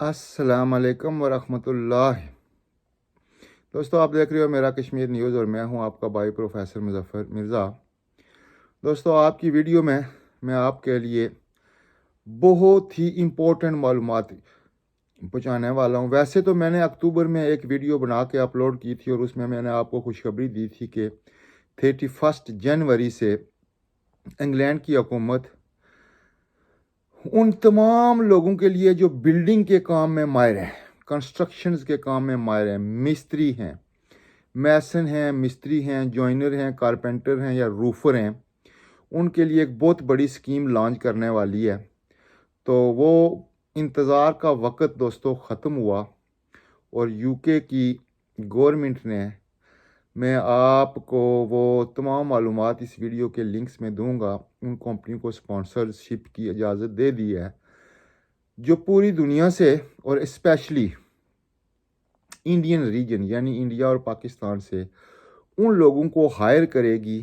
السلام علیکم ورحمۃ اللہ۔ دوستو، آپ دیکھ رہے ہو میرا کشمیر نیوز اور میں ہوں آپ کا بھائی پروفیسر مظفر مرزا۔ دوستو، آپ کی ویڈیو میں آپ کے لیے بہت ہی امپورٹنٹ معلومات پہنچانے والا ہوں۔ ویسے تو میں نے اکتوبر میں ایک ویڈیو بنا کے اپلوڈ کی تھی اور اس میں نے آپ کو خوشخبری دی تھی کہ 31 جنوری سے انگلینڈ کی حکومت ان تمام لوگوں کے لیے جو بلڈنگ کے کام میں ماہر ہیں، کنسٹرکشنز کے کام میں ماہر ہیں، مستری ہیں، میسن ہیں، مستری ہیں، جوائنر ہیں، کارپینٹر ہیں یا روفر ہیں، ان کے لیے ایک بہت بڑی سکیم لانچ کرنے والی ہے۔ تو وہ انتظار کا وقت دوستو ختم ہوا اور یو کے کی گورنمنٹ نے، میں آپ کو وہ تمام معلومات اس ویڈیو کے لنکس میں دوں گا، ان کمپنیوں کو سپانسرشپ کی اجازت دے دی ہے جو پوری دنیا سے اور اسپیشلی انڈین ریجن یعنی انڈیا اور پاکستان سے ان لوگوں کو ہائر کرے گی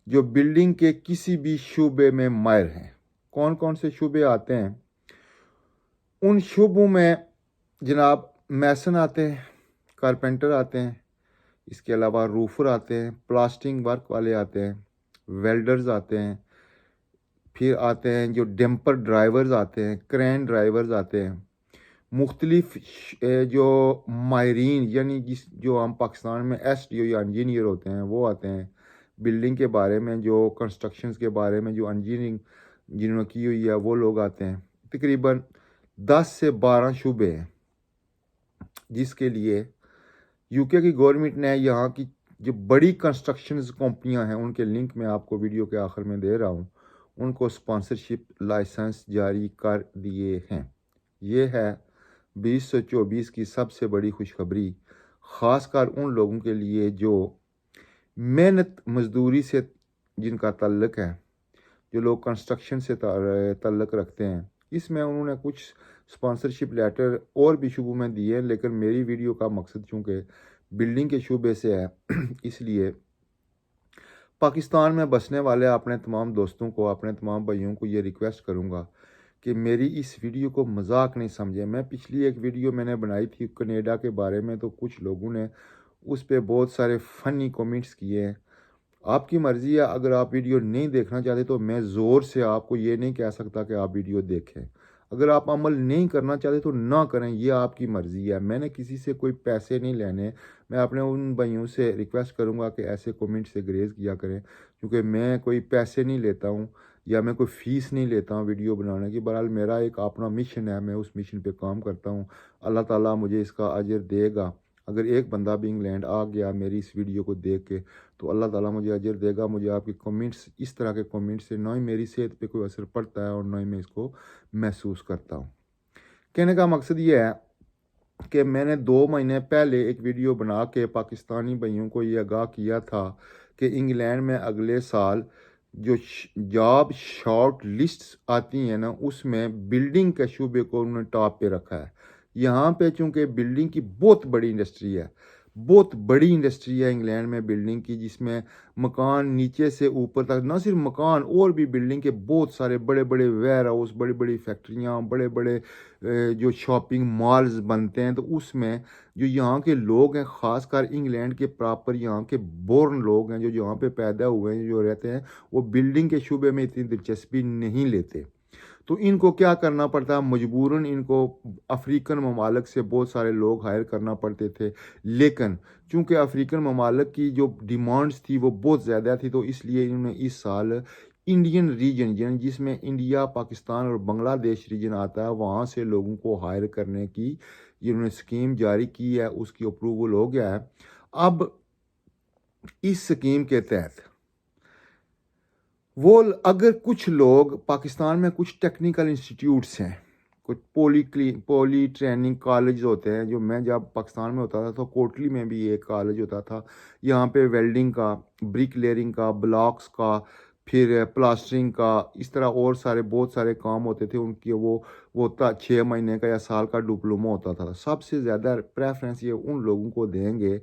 جو بلڈنگ کے کسی بھی شعبے میں ماہر ہیں۔ کون کون سے شعبے آتے ہیں؟ ان شعبوں میں جناب میسن آتے ہیں، کارپینٹر آتے ہیں، اس کے علاوہ روفر آتے ہیں، پلاسٹنگ ورک والے آتے ہیں، ویلڈرز آتے ہیں، پھر آتے ہیں جو ڈمپر ڈرائیورز آتے ہیں، کرین ڈرائیورز آتے ہیں، مختلف جو ماہرین یعنی جو ہم پاکستان میں ایس ڈی او یا انجینئر ہوتے ہیں وہ آتے ہیں، بلڈنگ کے بارے میں جو کنسٹرکشنز کے بارے میں جو انجینئرنگ جنہوں نے کی ہوئی ہے وہ لوگ آتے ہیں۔ تقریباً 10 سے 12 شعبے ہیں جس کے لیے یو کے کی گورنمنٹ نے یہاں کی جو بڑی کنسٹرکشنز کمپنیاں ہیں ان کے لنک میں آپ کو ویڈیو کے آخر میں دے رہا ہوں، ان کو سپانسرشپ لائسنس جاری کر دیے ہیں۔ یہ ہے 2024 کی سب سے بڑی خوشخبری، خاص کر ان لوگوں کے لیے جو محنت مزدوری سے جن کا تعلق ہے، جو لوگ کنسٹرکشن سے تعلق رکھتے ہیں۔ اس میں انہوں نے کچھ سپانسرشپ لیٹر اور بھی شعبوں میں دیے ہیں، لیکن میری ویڈیو کا مقصد چونکہ بلڈنگ کے شعبے سے ہے اس لیے پاکستان میں بسنے والے اپنے تمام دوستوں کو، اپنے تمام بھائیوں کو یہ ریکویسٹ کروں گا کہ میری اس ویڈیو کو مذاق نہیں سمجھیں۔ میں پچھلی ایک ویڈیو میں نے بنائی تھی کینیڈا کے بارے میں، تو کچھ لوگوں نے اس پہ بہت سارے فنی کومنٹس کیے ہیں۔ آپ کی مرضی ہے، اگر آپ ویڈیو نہیں دیکھنا چاہتے تو میں زور سے آپ کو یہ نہیں کہہ سکتا کہ آپ ویڈیو دیکھیں۔ اگر آپ عمل نہیں کرنا چاہتے تو نہ کریں، یہ آپ کی مرضی ہے۔ میں نے کسی سے کوئی پیسے نہیں لینے۔ میں اپنے ان بھائیوں سے ریکویسٹ کروں گا کہ ایسے کومنٹ سے گریز کیا کریں، کیونکہ میں کوئی پیسے نہیں لیتا ہوں یا میں کوئی فیس نہیں لیتا ہوں ویڈیو بنانے کی۔ بہرحال میرا ایک اپنا مشن ہے، میں اس مشن پہ کام کرتا ہوں۔ اللہ تعالیٰ مجھے اس کا اجر دے گا۔ اگر ایک بندہ بھی انگلینڈ آ گیا میری اس ویڈیو کو دیکھ کے تو اللہ تعالیٰ مجھے اجر دے گا۔ مجھے آپ کی کمنٹس، اس طرح کے کمنٹس سے نہ ہی میری صحت پہ کوئی اثر پڑتا ہے اور نہ ہی میں اس کو محسوس کرتا ہوں۔ کہنے کا مقصد یہ ہے کہ میں نے 2 مہینے پہلے ایک ویڈیو بنا کے پاکستانی بھائیوں کو یہ آگاہ کیا تھا کہ انگلینڈ میں اگلے سال جو جاب شارٹ لسٹس آتی ہیں نا، اس میں بلڈنگ کے شعبے کو انہوں نے ٹاپ پہ رکھا ہے۔ یہاں پہ چونکہ بلڈنگ کی بہت بڑی انڈسٹری ہے، بہت بڑی انڈسٹری ہے انگلینڈ میں بلڈنگ کی، جس میں مکان نیچے سے اوپر تک، نہ صرف مکان اور بھی بلڈنگ کے بہت سارے بڑے بڑے ویئر ہاؤس، بڑی بڑی فیکٹریاں، بڑے بڑے جو شاپنگ مالز بنتے ہیں۔ تو اس میں جو یہاں کے لوگ ہیں، خاص کر انگلینڈ کے پراپر یہاں کے بورن لوگ ہیں جو یہاں پہ پیدا ہوئے ہیں، جو رہتے ہیں، وہ بلڈنگ کے شعبے میں اتنی دلچسپی نہیں لیتے۔ تو ان کو کیا کرنا پڑتا ہے؟ مجبوراً ان کو افریقن ممالک سے بہت سارے لوگ ہائر کرنا پڑتے تھے، لیکن چونکہ افریقن ممالک کی جو ڈیمانڈز تھی وہ بہت زیادہ تھی، تو اس لیے انہوں نے اس سال انڈین ریجن جس میں انڈیا، پاکستان اور بنگلہ دیش ریجن آتا ہے، وہاں سے لوگوں کو ہائر کرنے کی انہوں نے اسکیم جاری کی ہے۔ اس کی اپروول ہو گیا ہے۔ اب اس اسکیم کے تحت وہ اگر کچھ لوگ پاکستان میں کچھ ٹیکنیکل انسٹیٹیوٹس ہیں، کچھ پولی ٹریننگ کالج ہوتے ہیں، جو میں جب پاکستان میں ہوتا تھا تو کوٹلی میں بھی ایک کالج ہوتا تھا، یہاں پہ ویلڈنگ کا، برک لیئرنگ کا، بلاکس کا، پھر پلاسٹرنگ کا، اس طرح اور سارے بہت سارے کام ہوتے تھے ان کی. وہ 6 مہینے کا یا سال کا ڈپلومہ ہوتا تھا. سب سے زیادہ پریفرنس یہ ان لوگوں کو دیں گے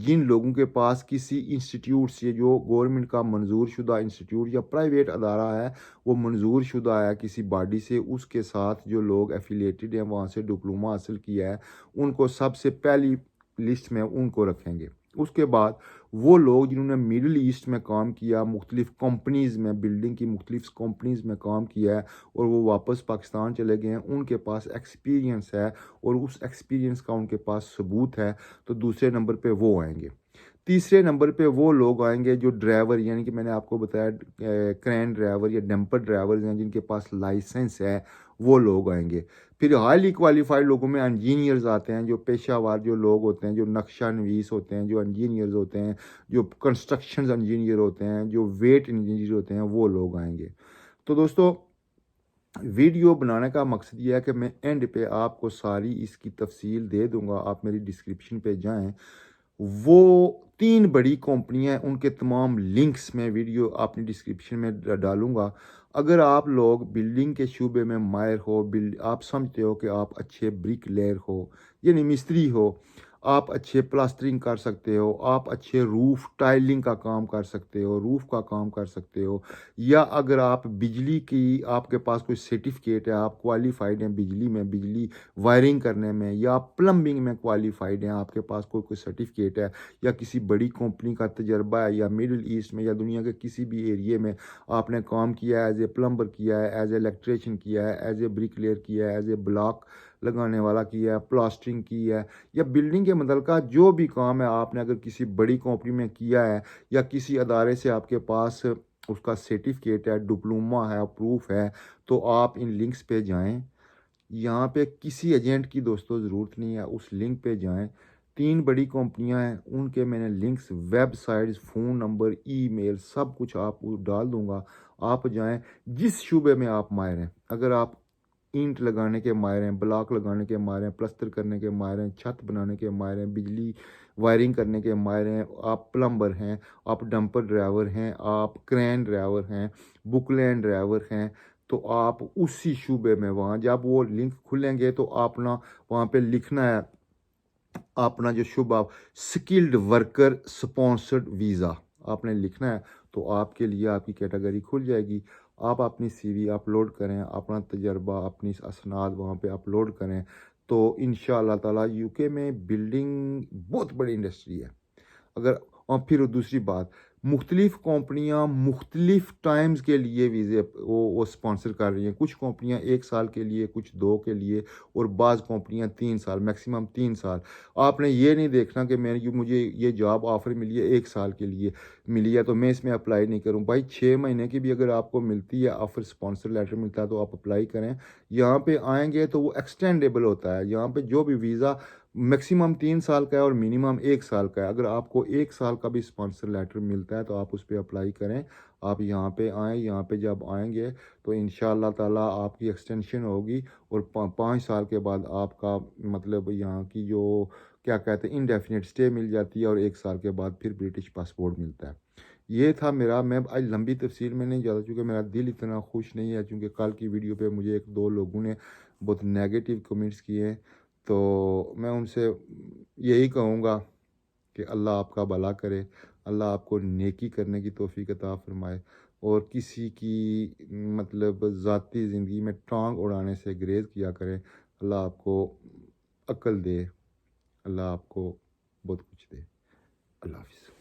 جن لوگوں کے پاس کسی انسٹیٹیوٹ سے، جو گورنمنٹ کا منظور شدہ انسٹیٹیوٹ یا پرائیویٹ ادارہ ہے وہ منظور شدہ ہے کسی باڈی سے، اس کے ساتھ جو لوگ ایفیلیٹڈ ہیں وہاں سے ڈپلومہ حاصل کیا ہے، ان کو سب سے پہلی لسٹ میں ان کو رکھیں گے. اس کے بعد وہ لوگ جنہوں نے میڈل ایسٹ میں کام کیا، مختلف کمپنیز میں، بلڈنگ کی مختلف کمپنیز میں کام کیا ہے اور وہ واپس پاکستان چلے گئے ہیں، ان کے پاس ایکسپیرینس ہے اور اس ایکسپیرینس کا ان کے پاس ثبوت ہے، تو دوسرے نمبر پہ وہ آئیں گے. تیسرے نمبر پہ وہ لوگ آئیں گے جو ڈرائیور، یعنی کہ میں نے آپ کو بتایا کرین ڈرائیور یا ڈمپر ڈرائیورز ہیں جن کے پاس لائسنس ہے، وہ لوگ آئیں گے. پھر ہائیلی کوالیفائڈ لوگوں میں انجینئرز آتے ہیں، جو پیشہ وار جو لوگ ہوتے ہیں، جو نقشہ نویس ہوتے ہیں، جو انجینئرز ہوتے ہیں، جو کنسٹرکشنز انجینئر ہوتے ہیں، جو ویٹ انجینئر ہوتے ہیں، وہ لوگ آئیں گے. تو دوستو ویڈیو بنانے کا مقصد یہ ہے کہ میں اینڈ پہ آپ کو ساری اس کی تفصیل دے دوں گا. آپ میری ڈسکرپشن پہ جائیں، وہ 3 بڑی کمپنیاں ہیں، ان کے تمام لنکس میں ویڈیو اپنی ڈسکرپشن میں ڈالوں گا. اگر آپ لوگ بلڈنگ کے شعبے میں ماہر ہو، آپ سمجھتے ہو کہ آپ اچھے برک لیئر ہو یعنی مستری ہو، آپ اچھے پلاسٹرنگ کر سکتے ہو، آپ اچھے روف ٹائلنگ کا کام کر سکتے ہو، روف کا کام کر سکتے ہو، یا اگر آپ بجلی کی، آپ کے پاس کوئی سرٹیفکیٹ ہے، آپ کوالیفائڈ ہیں بجلی میں، بجلی وائرنگ کرنے میں، یا پلمبنگ میں کوالیفائڈ ہیں، آپ کے پاس کوئی سرٹیفکیٹ ہے، یا کسی بڑی کمپنی کا تجربہ ہے، یا میڈل ایسٹ میں یا دنیا کے کسی بھی ایریے میں آپ نے کام کیا ہے، ایز اے پلمبر کیا ہے، ایز اے الیکٹریشین کیا ہے، ایز اے برک لیئر کیا ہے، ایز اے بلاک لگانے والا کیا ہے، پلاسٹرنگ کی ہے، یا بلڈنگ کے متعلقہ جو بھی کام ہے آپ نے اگر کسی بڑی کمپنی میں کیا ہے، یا کسی ادارے سے آپ کے پاس اس کا سرٹیفکیٹ ہے، ڈپلومہ ہے، پروف ہے، تو آپ ان لنکس پہ جائیں. یہاں پہ کسی ایجنٹ کی دوستوں ضرورت نہیں ہے، اس لنک پہ جائیں. 3 بڑی کمپنیاں ہیں، ان کے میں نے links, websites, phone number, email سب کچھ آپ کو ڈال دوں گا. آپ جائیں جس شعبے میں آپ ماہر ہیں. اگر آپ اینٹ لگانے کے ماہر ہیں، بلاک لگانے کے ماہر ہیں، پلستر کرنے کے ماہر ہیں، چھت بنانے کے ماہر ہیں، بجلی وائرنگ کرنے کے ماہر ہیں، آپ پلمبر ہیں، آپ ڈمپر ڈرائیور ہیں، آپ کرین ڈرائیور ہیں، بک لینڈ ڈرائیور ہیں، تو آپ اسی شعبے میں وہاں جب وہ لنک کھلیں گے تو اپنا وہاں پہ لکھنا ہے اپنا جو شعبہ، سکلڈ ورکر سپانسرڈ ویزا آپ نے لکھنا ہے، تو آپ کے لیے آپ کی کیٹیگری کھل جائے گی. آپ اپنی سی وی اپلوڈ کریں، اپنا تجربہ، اپنی اسناد وہاں پہ اپلوڈ کریں، تو انشاءاللہ تعالیٰ یو کے میں بلڈنگ بہت بڑی انڈسٹری ہے. اور پھر دوسری بات، مختلف کمپنیاں مختلف ٹائمز کے لیے ویزے وہ سپانسر کر رہی ہیں. کچھ کمپنیاں 1 سال کے لیے، کچھ 2 کے لیے، اور بعض کمپنیاں 3 سال، میکسیمم 3 سال. آپ نے یہ نہیں دیکھنا کہ مجھے یہ جاب آفر ملی ہے 1 سال کے لیے ملی ہے تو میں اس میں اپلائی نہیں کروں. بھائی 6 مہینے کی بھی اگر آپ کو ملتی ہے آفر، اسپانسر لیٹر ملتا ہے، تو آپ اپلائی کریں. یہاں پہ آئیں گے تو وہ ایکسٹینڈیبل ہوتا ہے. یہاں پہ جو بھی ویزا میکسیمم 3 سال کا ہے اور منیمم 1 سال کا ہے. اگر آپ کو 1 سال کا بھی اسپانسر لیٹر ملتا ہے تو آپ اس پہ اپلائی کریں. آپ یہاں پہ آئیں، یہاں پہ جب آئیں گے تو انشاءاللہ تعالیٰ آپ کی ایکسٹینشن ہوگی، اور 5 سال کے بعد آپ کا مطلب یہاں کی جو کیا کہتے ہیں انڈیفینٹ اسٹے مل جاتی ہے، اور 1 سال کے بعد پھر برٹش پاسپورٹ ملتا ہے. یہ تھا میرا، میں آج لمبی تفصیل میں نہیں جاتا چونکہ میرا دل اتنا خوش نہیں ہے، چونکہ کل کی ویڈیو پہ مجھے 1-2 لوگوں نے بہت نیگیٹو کمنٹس کیے ہیں. تو میں ان سے یہی کہوں گا کہ اللہ آپ کا بھلا کرے، اللہ آپ کو نیکی کرنے کی توفیق عطا فرمائے، اور کسی کی مطلب ذاتی زندگی میں ٹانگ اڑانے سے گریز کیا کرے. اللہ آپ کو عقل دے، اللہ آپ کو بہت کچھ دے. اللہ حافظ.